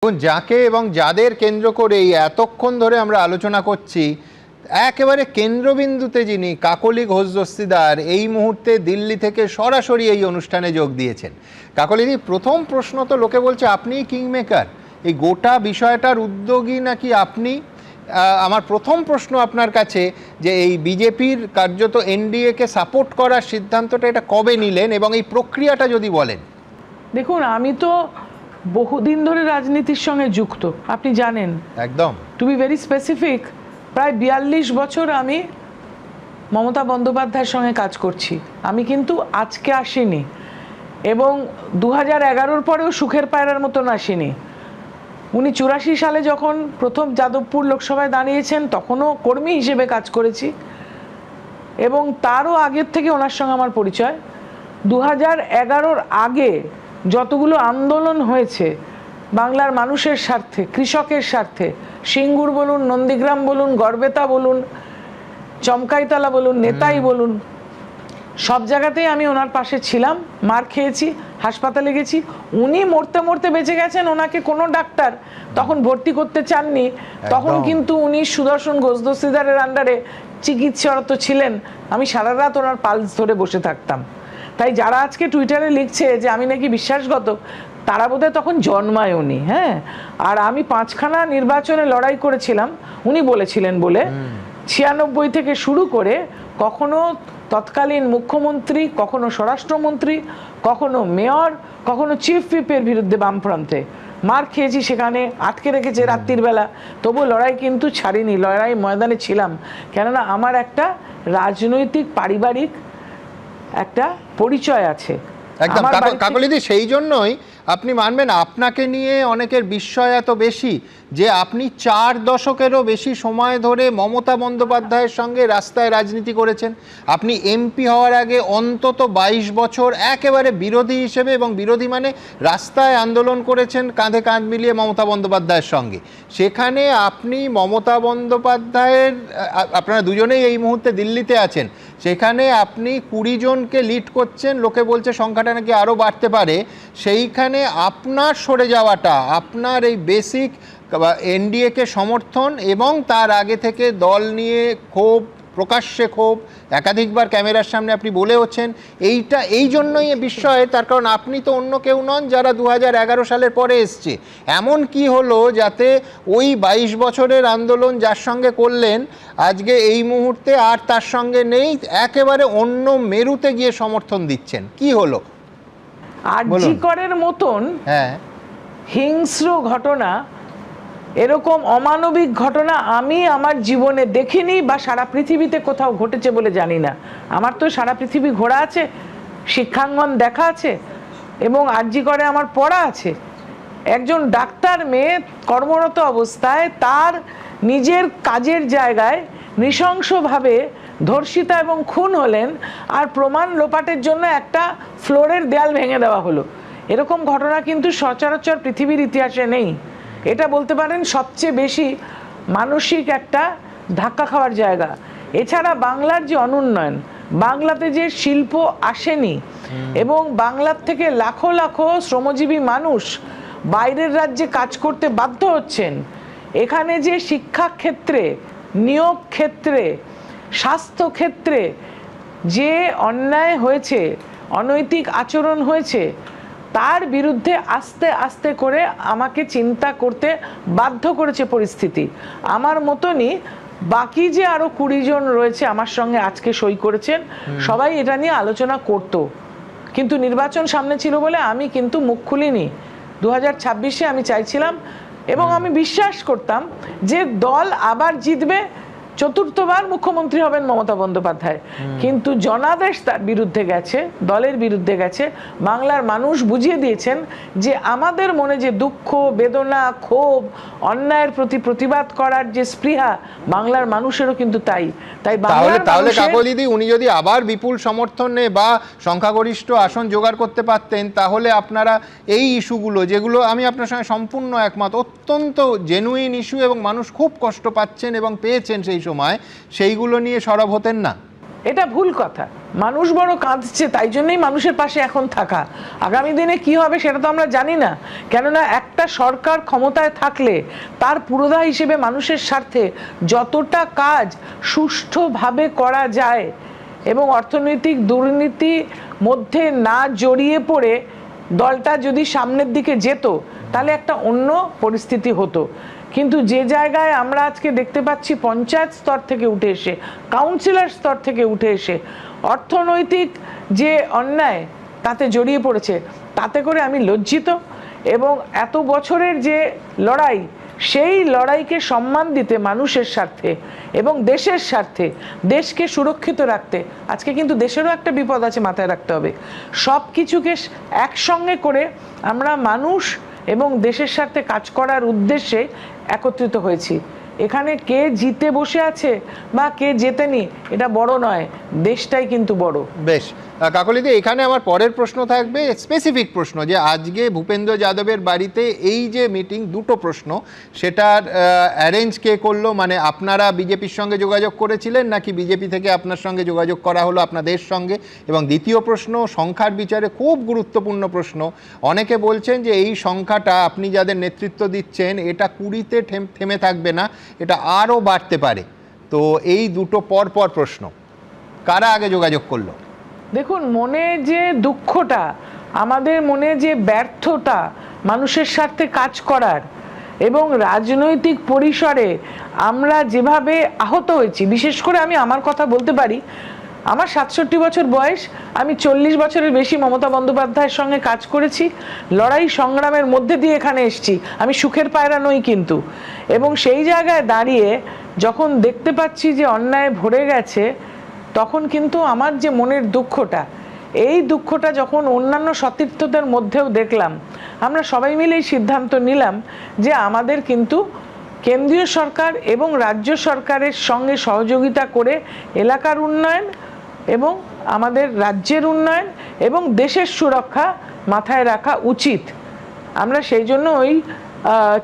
দেখুন, যাকে এবং যাদের কেন্দ্র করে এই এতক্ষণ ধরে আমরা আলোচনা করছি, একেবারে কেন্দ্রবিন্দুতে যিনি কাকলি ঘোষ দস্তিদার এই মুহূর্তে দিল্লি থেকে সরাসরি এই অনুষ্ঠানে যোগ দিয়েছেন। কাকলিদি, প্রথম প্রশ্ন তো লোকে বলছে আপনিই কিংমেকার, এই গোটা বিষয়টার উদ্যোগী নাকি আপনি? আমার প্রথম প্রশ্ন আপনার কাছে যে এই বিজেপির কার্যত এনডিএকে সাপোর্ট করার সিদ্ধান্তটা এটা কবে নিলেন এবং এই প্রক্রিয়াটা যদি বলেন। দেখুন, আমি তো বহুদিন ধরে রাজনীতির সঙ্গে যুক্ত, আপনি জানেন। একদম, টু বি ভেরি স্পেসিফিক, প্রায় 42 বছর আমি মমতা বন্দ্যোপাধ্যায়ের সঙ্গে কাজ করছি। আমি কিন্তু আজকে আসিনি এবং 2011-র পরেও সুখের পায়রার মতন আসিনি। উনি 84 সালে যখন প্রথম যাদবপুর লোকসভায় দাঁড়িয়েছেন তখনও কর্মী হিসেবে কাজ করেছি এবং তারও আগের থেকে ওনার সঙ্গে আমার পরিচয়। 2011-র আগে যতগুলো আন্দোলন হয়েছে বাংলার মানুষের স্বার্থে, কৃষকের স্বার্থে, সিঙ্গুর বলুন, নন্দীগ্রাম বলুন, গড়বেতা বলুন, চমকাইতলা বলুন, নেতাই বলুন, সব জায়গাতেই আমি ওনার পাশে ছিলাম। মার খেয়েছি, হাসপাতালে গেছি। উনি মরতে মরতে বেঁচে গেছেন, ওনাকে কোনো ডাক্তার তখন ভর্তি করতে চাননি। তখন কিন্তু উনি সুদর্শন ঘোষ দস্তিদারের আন্ডারে চিকিৎসারত ছিলেন। আমি সারা রাত ওনার পালস ধরে বসে থাকতাম। তাই যারা আজকে টুইটারে লিখছে যে আমি নাকি বিশ্বাসঘাতক, তারা বোধহয় তখন জন্মায়নি। হ্যাঁ, আর আমি 5খানা নির্বাচনে লড়াই করেছিলাম উনি বলেছিলেন বলে। 96 থেকে শুরু করে কখনো তৎকালীন মুখ্যমন্ত্রী, কখনো স্বরাষ্ট্রমন্ত্রী, কখনো মেয়র, কখনো চিফ হুইপের বিরুদ্ধে বামফ্রন্টে মার খেয়েছি, সেখানে আটকে রেখেছে রাত্রির বেলা, তবু লড়াই কিন্তু ছাড়িনি, লড়াই ময়দানে ছিলাম। কেননা আমার একটা রাজনৈতিক পারিবারিক একটা পরিচয় আছে। একদম কাকলিদি, সেই জন্যই আপনি মানবেন আপনাকে নিয়ে অনেকের বিস্ময় এত বেশি যে আপনি 4 দশকেরও বেশি সময় ধরে মমতা বন্দ্যোপাধ্যায়ের সঙ্গে রাস্তায় রাজনীতি করেছেন। আপনি এমপি হওয়ার আগে অন্তত 22 বছর একেবারে বিরোধী হিসেবে, এবং বিরোধী মানে রাস্তায় আন্দোলন করেছেন কাঁধে কাঁধ মিলিয়ে মমতা বন্দ্যোপাধ্যায়ের সঙ্গে। সেখানে আপনি মমতা বন্দ্যোপাধ্যায়ের, আপনারা দুজনেই এই মুহূর্তে দিল্লিতে আছেন, সেখানে আপনি 20 জনকে লিড করছেন, লোকে বলছে সংখ্যাটা নাকি আরও বাড়তে পারে। সেইখানে আপনার সরে যাওয়াটা, আপনার এই বেসিক এনডিএকে সমর্থন এবং তার আগে থেকে দল নিয়ে ক্ষোভ, প্রকাশ্যে ক্ষোভ, একাধিকবার ক্যামেরার সামনে আপনি বলেওছেন, এইটা এই জন্যই বিস্ময়। তার কারণ আপনি তো অন্য কেউ নন যারা 2011 সালের পরে এসছে। এমন কি হলো যাতে ওই 22 বছরের আন্দোলন যার সঙ্গে করলেন আজকে এই মুহূর্তে আর তার সঙ্গে নেই, একেবারে অন্য মেরুতে গিয়ে সমর্থন দিচ্ছেন? কি হলো? আরজিকরের মতন হিংস্র ঘটনা, এরকম অমানবিক ঘটনা আমি আমার জীবনে দেখিনি বা সারা পৃথিবীতে কোথাও ঘটেছে বলে জানি না। আমার তো সারা পৃথিবী ঘোরা আছে, শিক্ষাঙ্গন দেখা আছে এবং আরজিকরে আমার পড়া আছে। একজন ডাক্তার মেয়ে কর্মরত অবস্থায় তার নিজের কাজের জায়গায় নৃশংসভাবে ধর্ষিতা এবং খুন হলেন, আর প্রমাণ লোপাটের জন্য একটা ফ্লোরের দেয়াল ভেঙে দেওয়া হলো। এরকম ঘটনা কিন্তু সচরাচর পৃথিবীর ইতিহাসে নেই। এটা বলতে পারেন সবচেয়ে বেশি মানসিক একটা ধাক্কা খাওয়ার জায়গা। এছাড়া বাংলার যে অনুন্নয়ন, বাংলাতে যে শিল্প আসেনি এবং বাংলার থেকে লাখো লাখো শ্রমজীবী মানুষ বাইরের রাজ্যে কাজ করতে বাধ্য হচ্ছেন, এখানে যে শিক্ষা ক্ষেত্রে, নিয়োগ ক্ষেত্রে, স্বাস্থ্য ক্ষেত্রে যে অন্যায় হয়েছে, অনৈতিক আচরণ হয়েছে, তার বিরুদ্ধে আস্তে আস্তে করে আমাকে চিন্তা করতে বাধ্য করেছে পরিস্থিতি। আমার মতনই বাকি যে আরো 20 জন রয়েছে আমার সঙ্গে আজকে সই করেছেন, সবাই এটা নিয়ে আলোচনা করত, কিন্তু নির্বাচন সামনে ছিল বলে আমি কিন্তু মুখ খুলিনি। 2026-এ আমি চাইছিলাম এবং আমি বিশ্বাস করতাম যে দল আবার জিতবে, চতুর্থবার মুখ্যমন্ত্রী হবেন মমতা বন্দ্যোপাধ্যায়। কিন্তু জনাদেশ তার বিরুদ্ধে গেছে, দলের বিরুদ্ধে গেছে। বাংলার মানুষ বুঝিয়ে দিয়েছেন যে আমাদের মনে যে দুঃখ, বেদনা, ক্ষোভ, অন্যায়ের প্রতি প্রতিবাদ করার যে স্পৃহা, বাংলার মানুষেরও কিন্তু তাই। তাহলে কাকলিদি, উনি যদি আবার বিপুল সমর্থনে বা সংখ্যাগরিষ্ঠ আসন জোগাড় করতে পারতেন, তাহলে আপনারা এই ইস্যুগুলো, যেগুলো আমি আপনার সঙ্গে সম্পূর্ণ একমত, অত্যন্ত জেনুইন ইস্যু এবং মানুষ খুব কষ্ট পাচ্ছেন এবং পেয়েছেন সেই সময়, সেইগুলো নিয়ে সরব হতেন না। এটা ভুল কথা। মানুষ বড় কাঁদছে, তাই জন্যই মানুষের পাশে এখন থাকা। আগামী দিনে কি হবে সেটা তো আমরা জানি না, কেননা একটা সরকার ক্ষমতায় থাকলে তার পুরোধা হিসেবে মানুষের স্বার্থে যতটা কাজ সুষ্ঠুভাবে করা যায় এবং অর্থনৈতিক দুর্নীতি মধ্যে না জড়িয়ে পড়ে দলটা যদি সামনের দিকে যেত তাহলে একটা অন্য পরিস্থিতি হতো। কিন্তু যে জায়গায় আমরা আজকে দেখতে পাচ্ছি পঞ্চায়েত স্তর থেকে উঠে এসে, কাউন্সিলর স্তর থেকে উঠে এসে অর্থনৈতিক যে অন্যায় তাতে জড়িয়ে পড়েছে, তাতে করে আমি লজ্জিত। এবং এত বছরের যে লড়াই, সেই লড়াইকে সম্মান দিতে মানুষের স্বার্থে এবং দেশের স্বার্থে, দেশকে সুরক্ষিত রাখতে, আজকে কিন্তু দেশেরও একটা বিপদ আছে, মাথায় রাখতে হবে। সব কিছুকে একসঙ্গে করে আমরা মানুষ এবং দেশের স্বার্থে কাজ করার উদ্দেশ্যে একত্রিত হয়েছি। এখানে কে জিতে বসে আছে বা কে জেতেনি এটা বড় নয়, দেশটাই কিন্তু বড়। বেশ কাকলিদি, এখানে আমার পরের প্রশ্ন থাকবে স্পেসিফিক প্রশ্ন, যে আজকে ভূপেন্দ্র যাদবের বাড়িতে এই যে মিটিং, দুটো প্রশ্ন, সেটার অ্যারেঞ্জ কে করলো? মানে আপনারা বিজেপির সঙ্গে যোগাযোগ করেছিলেন নাকি বিজেপি থেকে আপনার সঙ্গে যোগাযোগ করা হলো আপনাদের সঙ্গে? এবং দ্বিতীয় প্রশ্ন, সংখ্যার বিচারে খুব গুরুত্বপূর্ণ প্রশ্ন, অনেকে বলছেন যে এই সংখ্যাটা আপনি যাদের নেতৃত্ব দিচ্ছেন এটা 20-তে থেমে থাকবে না, এটা আরও বাড়তে পারে। তো এই দুটো পরপর প্রশ্ন, কারা আগে যোগাযোগ করলো? দেখুন, মনে যে দুঃখটা, আমাদের মনে যে ব্যর্থতা মানুষের স্বার্থে কাজ করার, এবং রাজনৈতিক পরিসরে আমরা যেভাবে আহত হয়েছি, বিশেষ করে আমি আমার কথা বলতে পারি, আমার 67 বছর বয়স, আমি 40 বছরের বেশি মমতা বন্দ্যোপাধ্যায়ের সঙ্গে কাজ করেছি, লড়াই সংগ্রামের মধ্যে দিয়ে এখানে এসেছি, আমি সুখের পায়রা নই কিন্তু। এবং সেই জায়গায় দাঁড়িয়ে যখন দেখতে পাচ্ছি যে অন্যায় ভরে গেছে, তখন কিন্তু আমার যে মনের দুঃখটা, এই দুঃখটা যখন অন্যান্য সতীর্থদের মধ্যেও দেখলাম, আমরা সবাই মিলেই সিদ্ধান্ত নিলাম যে আমাদের কিন্তু কেন্দ্রীয় সরকার এবং রাজ্য সরকারের সঙ্গে সহযোগিতা করে এলাকার উন্নয়ন এবং আমাদের রাজ্যের উন্নয়ন এবং দেশের সুরক্ষা মাথায় রাখা উচিত। আমরা সেই জন্য ওই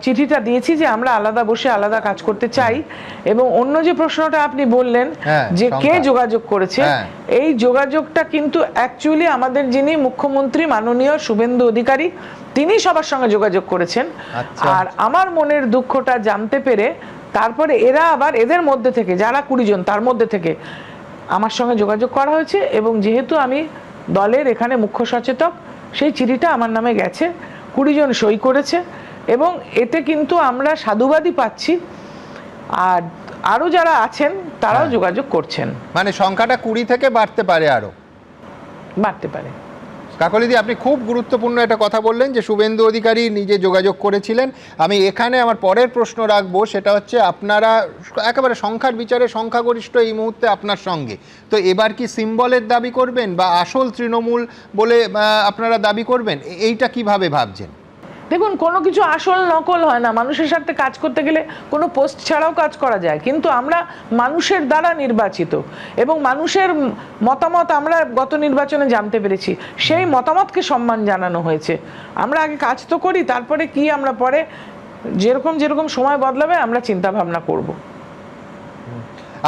চিঠিটা দিয়েছি যে আমরা আলাদা বসে আলাদা কাজ করতে চাই। এবং অন্য যে প্রশ্নটা আপনি বললেন যে কে যোগাযোগ করেছে, এই যোগাযোগটা কিন্তু অ্যাকচুয়ালি আমাদের যিনি মুখ্যমন্ত্রী মাননীয় শুভেন্দু অধিকারী, তিনি সবার সঙ্গে যোগাযোগ করেছেন। আর আমার মনের দুঃখটা জানতে পেরে তারপরে এরা আবার এদের মধ্যে থেকে যারা 20 জন, তার মধ্যে থেকে আমার সঙ্গে যোগাযোগ করা হয়েছে। এবং যেহেতু আমি দলের এখানে মুখ্য সচেতক, সেই চিঠিটা আমার নামে গেছে, 20 জন সই করেছে, এবং এতে কিন্তু আমরা সাধুবাদই পাচ্ছি। আর আরো যারা আছেন তারাও যোগাযোগ করছেন। মানে সংখ্যাটা 20 থেকে বাড়তে পারে, আরো বাড়তে পারে। কাকলিদি, আপনি খুব গুরুত্বপূর্ণ একটা কথা বললেন যে শুভেন্দু অধিকারী নিজে যোগাযোগ করেছিলেন। আমি এখানে আমার পরের প্রশ্ন রাখবো, সেটা হচ্ছে আপনারা একেবারে সংখ্যার বিচারে সংখ্যাগরিষ্ঠ এই মুহূর্তে আপনার সঙ্গে, তো এবার কি সিম্বলের দাবি করবেন বা আসল তৃণমূল বলে আপনারা দাবি করবেন? এইটা কিভাবে ভাবছেন? দেখুন, কোনো কিছু আসল নকল হয় না। মানুষের সাথে কাজ করতে গেলে কোনো পোস্ট ছাড়াও কাজ করা যায়, কিন্তু আমরা মানুষের দ্বারা নির্বাচিত এবং মানুষের মতামত আমরা গত নির্বাচনে জানতে পেরেছি, সেই মতামতকে সম্মান জানানো হয়েছে। আমরা আগে কাজ তো করি, তারপরে কি আমরা পরে যেরকম সময় বদলাবে আমরা চিন্তা ভাবনা করব।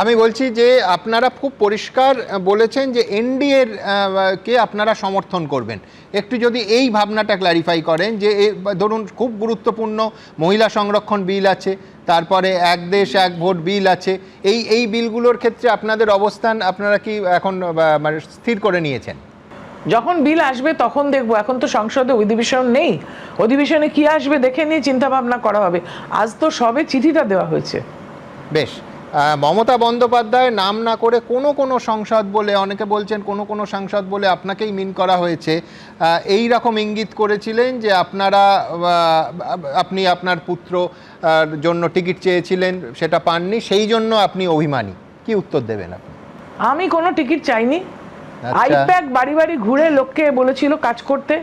আমি বলছি যে আপনারা খুব পরিষ্কার বলেছেন যে এনডিএর কে আপনারা সমর্থন করবেন। একটু যদি এই ভাবনাটা ক্ল্যারিফাই করেন যে ধরুন খুব গুরুত্বপূর্ণ মহিলা সংরক্ষণ বিল আছে, তারপরে এক দেশ এক ভোট বিল আছে, এই বিলগুলোর ক্ষেত্রে আপনাদের অবস্থান আপনারা কি এখন মানে স্থির করে নিয়েছেন? যখন বিল আসবে তখন দেখবো, এখন তো সংসদে অধিবেশন নেই, অধিবেশনে কি আসবে দেখে নিয়ে চিন্তা ভাবনা করা হবে। আজ তো সবে চিঠিটা দেওয়া হয়েছে। বেশ, মমতা বন্দ্যোপাধ্যায় নাম না করে কোনো সংসদ বলে, অনেকে বলছেন কোনো সংসদ বলে আপনাকেই মিন করা হয়েছে, এই রকম ইঙ্গিত করেছিলেন যে আপনি আপনার পুত্র জন্য টিকিট চেয়েছিলেন, সেটা পাননি, সেই জন্য আপনি অভিমানী। কি উত্তর দেবেন আপনি? আমি কোনো টিকিট চাইনি। আইপ্যাক বাড়ি বাড়ি ঘুরে লোককে বলেছিল কাজ করতে,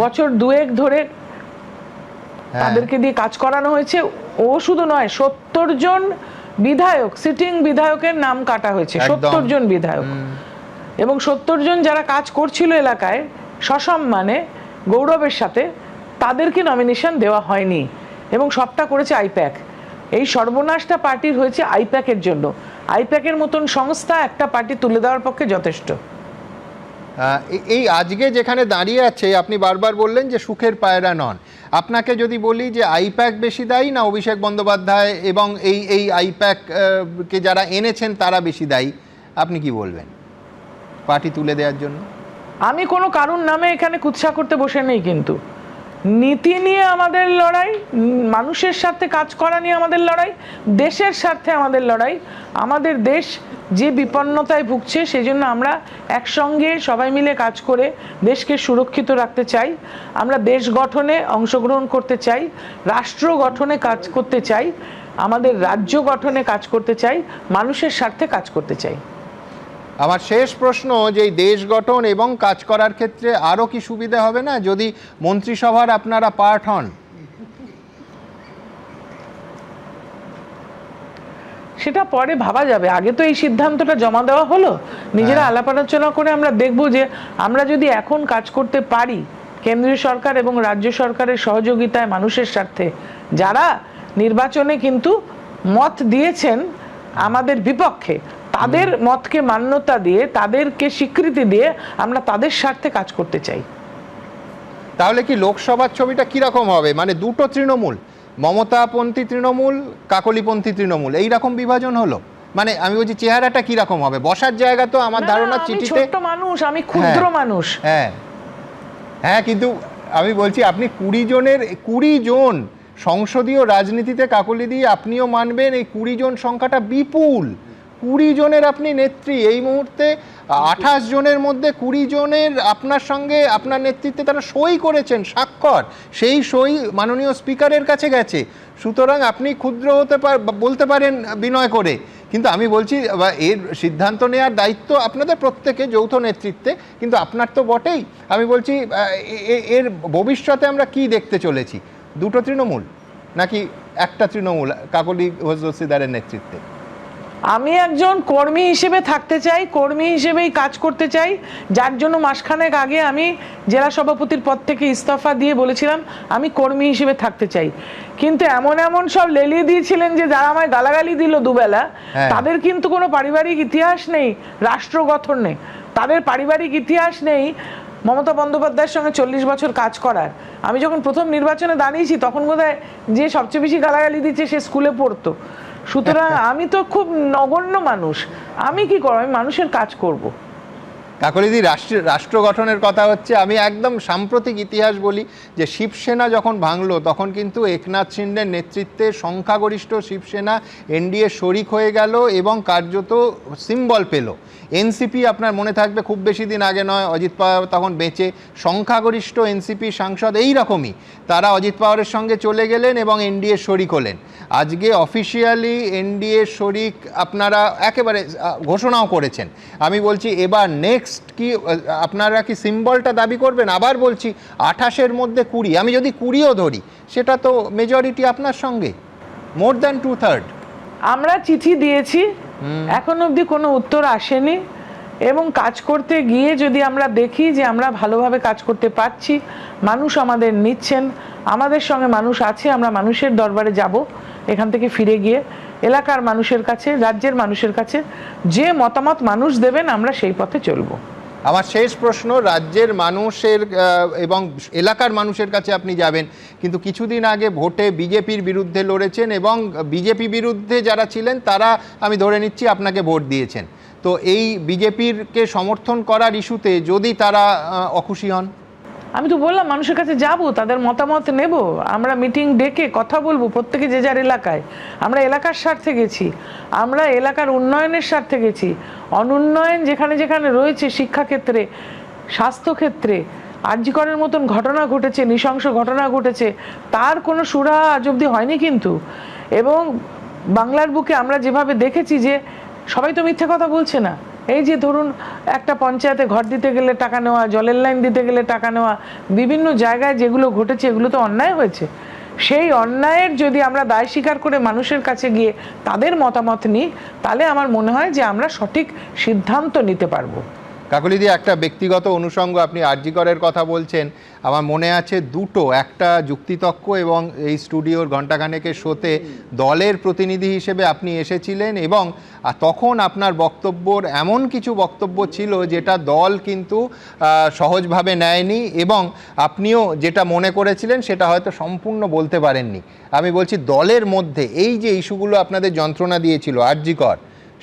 বছর 2 ধরে তাদেরকে দিয়ে কাজ করানো হয়েছে। ও শুধু নয়, 70 জন বিধায়ক, সিটিং বিধায়কের নাম কাটা হয়েছে, 70 জন বিধায়ক, এবং 70 জন যারা কাজ করছিল এলাকায় সসম্মানে গৌরবের সাথে, তাদেরকে নমিনেশন দেওয়া হয়নি এবং সবটা করেছে আইপ্যাক। এই সর্বনাশটা পার্টির হয়েছে আইপ্যাকের জন্য। আইপ্যাকের মতন সংস্থা একটা পার্টি তুলে দেওয়ার পক্ষে যথেষ্ট। এই আজকে যেখানে দাঁড়িয়ে আছে, আপনি বারবার বললেন যে সুখের পায়রা নন। আপনাকে যদি বলি যে আইপ্যাক বেশি দায়ী না অভিষেক বন্দ্যোপাধ্যায় এবং এই আইপ্যাক কে যারা এনেছেন তারা বেশি দায়ী, আপনি কি বলবেন পার্টি তুলে দেওয়ার জন্য? আমি কোনো কারণ নামে এখানে কুৎসা করতে বসে নেই, কিন্তু নীতি নিয়ে আমাদের লড়াই, মানুষের স্বার্থে কাজ করা নিয়ে আমাদের লড়াই, দেশের স্বার্থে আমাদের লড়াই। আমাদের দেশ যে বিপন্নতায় ভুগছে সেজন্য আমরা একসঙ্গে সবাই মিলে কাজ করে দেশকে সুরক্ষিত রাখতে চাই। আমরা দেশ গঠনে অংশগ্রহণ করতে চাই, রাষ্ট্র গঠনে কাজ করতে চাই, আমাদের রাজ্য গঠনে কাজ করতে চাই, মানুষের স্বার্থে কাজ করতে চাই। আমার শেষ প্রশ্ন, যে এই দেশ গঠন এবং কাজ করার ক্ষেত্রে আরও কি সুবিধা হবে না যদি মন্ত্রিসভার আপনারা পার্ট হন? সেটা পরে ভাবা যাবে, আগে তো এই সিদ্ধান্তটা জমা দেওয়া হলো, নিজেরা আলাপ আলোচনা করে আমরা দেখব যে আমরা যদি এখন কাজ করতে পারি কেন্দ্রীয় সরকার এবং রাজ্য সরকারের সহযোগিতায় মানুষের স্বার্থে, যারা নির্বাচনে কিন্তু মত দিয়েছেন আমাদের বিপক্ষে, তাদের মতকে মান্যতা দিয়ে, তাদেরকে স্বীকৃতি দিয়ে আমরা তাদের স্বার্থে কাজ করতে চাই। তাহলে কি লোকসভার ছবিটা কিরকম হবে? মানে দুটো তৃণমূল, মমতাপন্থী তৃণমূল, কাকলিপন্থী তৃণমূল, এইরকম বিভাজন হলো? মানে আমি বলছি চেহারাটা কিরকম হবে? বসার জায়গা তো আমার ধারণা চিঠিতে, ছোট মানুষ, আমি ক্ষুদ্র মানুষ। হ্যাঁ হ্যাঁ, কিন্তু আমি বলছি আপনি 20 জন সংসদীয় রাজনীতিতে, কাকলিদি আপনিও মানবেন, এই 20 জন সংখ্যাটা বিপুল। 20 জনের আপনি নেত্রী, এই মুহূর্তে 28 জনের মধ্যে 20 জনের আপনার সঙ্গে, আপনার নেতৃত্বে তারা সই করেছেন, স্বাক্ষর, সেই সই মাননীয় স্পিকারের কাছে গেছে। সুতরাং আপনি ক্ষুদ্র বলতে পারেন বিনয় করে, কিন্তু আমি বলছি এর সিদ্ধান্ত নেওয়ার দায়িত্ব আপনাদের প্রত্যেকে যৌথ নেতৃত্বে, কিন্তু আপনার তো বটেই। আমি বলছি এর ভবিষ্যতে আমরা কি দেখতে চলেছি? দুটো তৃণমূল নাকি একটা তৃণমূল কাকলি ঘোষ দস্তিদারের নেতৃত্বে? আমি একজন কর্মী হিসেবে থাকতে চাই, কর্মী হিসেবেই কাজ করতে চাই, যার জন্য মাসখানেক আগে আমি জেলা সভাপতির পদ থেকে ইস্তফা দিয়ে বলেছিলাম আমি কর্মী হিসেবে থাকতে চাই। কিন্তু এমন সব লেলিয়ে দিয়েছিলেন যে যারা আমায় গালাগালি দিল দুবেলা, তাদের কিন্তু কোনো পারিবারিক ইতিহাস নেই রাষ্ট্র গঠনে, তাদের পারিবারিক ইতিহাস নেই মমতা বন্দ্যোপাধ্যায়ের সঙ্গে 40 বছর কাজ করার। আমি যখন প্রথম নির্বাচনে দাঁড়িয়েছি তখন বোধহয় যে সবচেয়ে বেশি গালাগালি দিচ্ছে সে স্কুলে পড়তো। সুতরাং আমি তো খুব নগণ্য মানুষ, আমি কি করব? আমি মানুষের কাজ করব। কাকলিদি, রাষ্ট্র গঠনের কথা হচ্ছে, আমি একদম সাম্প্রতিক ইতিহাস বলি যে শিবসেনা যখন ভাঙলো তখন কিন্তু একনাথ শিন্ডের নেতৃত্বে সংখ্যাগরিষ্ঠ শিবসেনা এনডিএ শরিক হয়ে গেল এবং কার্যত সিম্বল পেল। এনসিপি, আপনার মনে থাকবে খুব বেশি দিন আগে নয়, অজিত পাওয়ার তখন বেঁচে, সংখ্যাগরিষ্ঠ এনসিপি সাংসদ এই রকমই তারা অজিত পাওয়ারের সঙ্গে চলে গেলেন এবং এনডিএ শরিক হলেন। আজকে অফিসিয়ালি এনডিএ শরিক আপনারা একেবারে ঘোষণাও করেছেন। আমি বলছি এবার নেক্সট কি আপনারা কি সিম্বলটা দাবি করবেন? আবার বলছি 28-এর মধ্যে 20, আমি যদি 20ও ধরি সেটা তো মেজরিটি আপনার সঙ্গে, মোর দ্যান 2/3। আমরা চিঠি দিয়েছি, এখন অবধি কোনো উত্তর আসেনি, এবং কাজ করতে গিয়ে যদি আমরা দেখি যে আমরা ভালোভাবে কাজ করতে পারছি, মানুষ আমাদের নিচ্ছেন, আমাদের সঙ্গে মানুষ আছে, আমরা মানুষের দরবারে যাব এখান থেকে ফিরে গিয়ে, এলাকার মানুষের কাছে, রাজ্যের মানুষের কাছে যে মতামত মানুষ দেবেন আমরা সেই পথে চলব। আমার শেষ প্রশ্ন, রাজ্যের মানুষের এবং এলাকার মানুষের কাছে আপনি যাবেন, কিন্তু কিছুদিন আগে ভোটে বিজেপির বিরুদ্ধে লড়েছেন এবং বিজেপি বিরুদ্ধে যারা ছিলেন তারা আমি ধরে নিচ্ছি আপনাকে ভোট দিয়েছেন। তো এই বিজেপিরকে সমর্থন করার ইস্যুতে যদি তারা অখুশি হন? আমি তো বললাম মানুষের কাছে যাব, তাদের মতামত নেব, আমরা মিটিং ডেকে কথা বলবো, প্রত্যেকে যে যার এলাকায়। আমরা এলাকার স্বার্থে গেছি, আমরা এলাকার উন্নয়নের স্বার্থে গেছি। অনুন্নয়ন যেখানে যেখানে রয়েছে, শিক্ষাক্ষেত্রে, স্বাস্থ্যক্ষেত্রে আরজি করের মতন ঘটনা ঘটেছে, নৃশংস ঘটনা ঘটেছে, তার কোনো সুরাহা আজ অবধি হয়নি কিন্তু। এবং বাংলার বুকে আমরা যেভাবে দেখেছি যে সবাই তো মিথ্যে কথা বলছে না, এই যে ধরুন একটা পঞ্চায়েতে ঘর দিতে গেলে টাকা নেওয়া, জলের লাইন দিতে গেলে টাকা নেওয়া, বিভিন্ন জায়গায় যেগুলো ঘটেছে এগুলো তো অন্যায় হয়েছে। সেই অন্যায়ের যদি আমরা দায় স্বীকার করে মানুষের কাছে গিয়ে তাদের মতামত নিই, তাহলে আমার মনে হয় যে আমরা সঠিক সিদ্ধান্ত নিতে পারবো। কাকলিদি, একটা ব্যক্তিগত অনুষঙ্গ, আপনি আরজি করের কথা বলছেন, আমার মনে আছে দুটো, একটা যুক্তিতক্ক এবং এই স্টুডিওর ঘণ্টাখানেকের শোতে দলের প্রতিনিধি হিসেবে আপনি এসেছিলেন এবং তখন আপনার বক্তব্যর এমন কিছু বক্তব্য ছিল যেটা দল কিন্তু সহজভাবে নেয়নি এবং আপনিও যেটা মনে করেছিলেন সেটা হয়তো সম্পূর্ণ বলতে পারেননি। আমি বলছি দলের মধ্যে এই যে ইস্যুগুলো আপনাদের যন্ত্রণা দিয়েছিল, আরজি কর,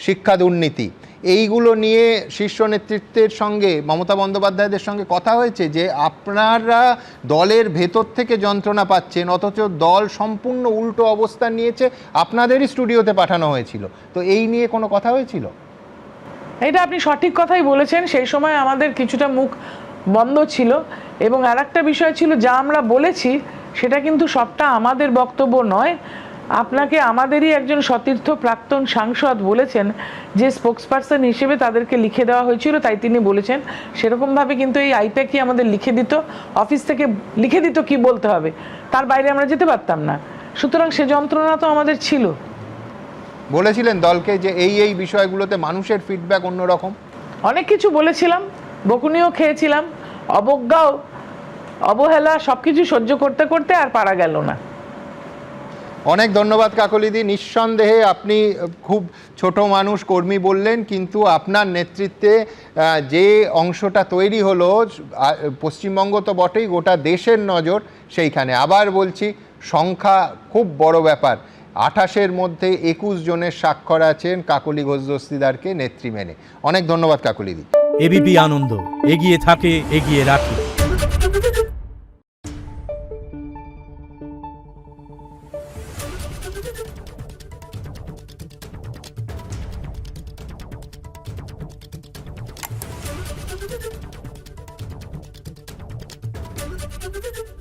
শিক্ষা দুর্নীতি, এইগুলো নিয়ে শীর্ষ নেতৃত্বের সঙ্গে, মমতা বন্দ্যোপাধ্যায়দের সঙ্গে কথা হয়েছে যে আপনারা দলের ভেতর থেকে যন্ত্রণা পাচ্ছেন অথচ দল সম্পূর্ণ উল্টো অবস্থান নিয়েছে, আপনাদেরই স্টুডিওতে পাঠানো হয়েছিল, তো এই নিয়ে কোনো কথা হয়েছিল? এটা আপনি সঠিক কথাই বলেছেন। সেই সময় আমাদের কিছুটা মুখ বন্ধ ছিল এবং আরেকটা বিষয় ছিল, যা আমরা বলেছি সেটা কিন্তু সবটা আমাদের বক্তব্য নয়। আপনাকে আমাদেরই একজন সতীর্থ প্রাক্তন সাংসদ বলেছেন যে স্পোক্সপারসন হিসেবে তাদেরকে লিখে দেওয়া হয়েছিল, তাই তিনি বলেছেন। সেরকমভাবে কিন্তু এই আইপ্যাকই আমাদের লিখে দিত, অফিস থেকে লিখে দিত কি বলতে হবে, তার বাইরে আমরা যেতে পারতাম না। সুতরাং সে যন্ত্রণা তো আমাদের ছিল। বলেছিলেন দলকে যে এই বিষয়গুলোতে মানুষের ফিডব্যাক অন্যরকম? অনেক কিছু বলেছিলাম, বকুনিও খেয়েছিলাম, অবজ্ঞাও, অবহেলা, সবকিছু সহ্য করতে করতে আর পারা গেল না। অনেক ধন্যবাদ কাকলিদি। নিঃসন্দেহে আপনি খুব ছোট মানুষ, কর্মী বললেন, কিন্তু আপনার নেতৃত্বে যে অংশটা তৈরি হলো, পশ্চিমবঙ্গ তো বটেই, গোটা দেশের নজর সেইখানে। আবার বলছি, সংখ্যা খুব বড় ব্যাপার, 28-এর মধ্যে 21 জনের স্বাক্ষর আছেন কাকলি ঘোষ দস্তিদারকে নেত্রী মেনে। অনেক ধন্যবাদ কাকলিদি। এবিপি আনন্দ, এগিয়ে থাকে, এগিয়ে রাখে। Thank you.